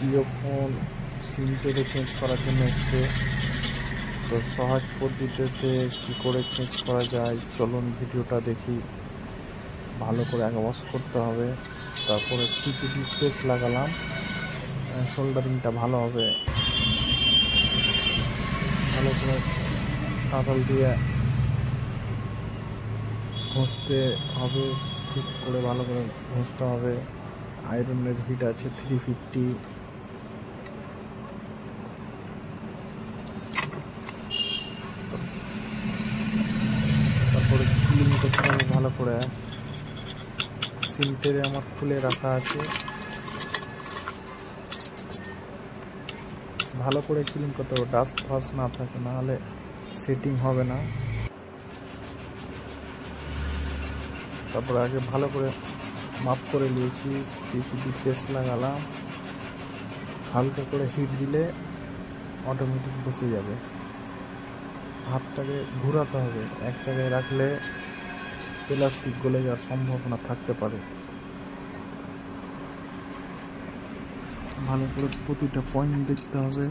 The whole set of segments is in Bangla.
জিও ফোন সিম টেরে চেঞ্জ করার জন্য এসছে। তো সহজ পদ্ধতিতে কী করে চেঞ্জ করা যায় চলুন ভিডিওটা দেখি। ভালো করে আগে ওয়াশ করতে হবে, তারপরে টিপিটি পেস্ট লাগালাম, সোল্ডারিংটা ভালো হবে। ভালো করে কাঁটাল দিয়ে ঘষতে হবে, ঠিক করে ভালো করে ঘষতে হবে। আয়রনের হিট আছে 350। তারপরে ক্লিন করতে হবে ভালো করে। সিম টেরে আমার খুলে রাখা আছে, ভালো করে ক্লিন করতে হবে, ডাস্ট ফাস্ট না থাকে, নাহলে সেটিং হবে না। তারপরে আগে ভালো করে মাপ করে নিয়েছি, টিপিটি পেস্ট লাগালাম। হালকা করে হিট দিলে অটোমেটিক বসে যাবে। হাতটাকে ঘোরাতে হবে, এক জায়গায় রাখলে প্লাস্টিক গলে যাওয়ার সম্ভাবনা থাকতে পারে। ভালো করে প্রতিটা পয়েন্ট দেখতে হবে,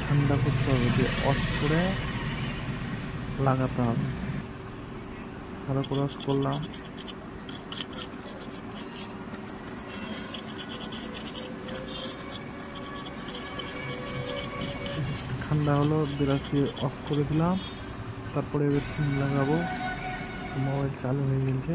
ঠান্ডা করতে হবে, দিয়ে ওয়াশ করে লাগাতে হবে। ভালো করে ওয়াশ করলাম। ঠান্ডা হলো, বিরাজ দিয়ে অফ করে দিলাম। তারপরে এবার সিম লাগাবো। মোবাইল চালু হয়ে গেছে।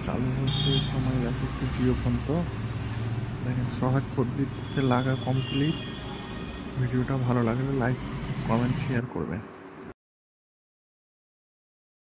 চালু হতে সময় লাগে একটু, জিও ফোন তো দেখেন। সহজ পদ্ধতিতে লাগা কমপ্লিট। ভিডিওটা ভালো লাগলে লাইক, কমেন্ট, শেয়ার করবেন।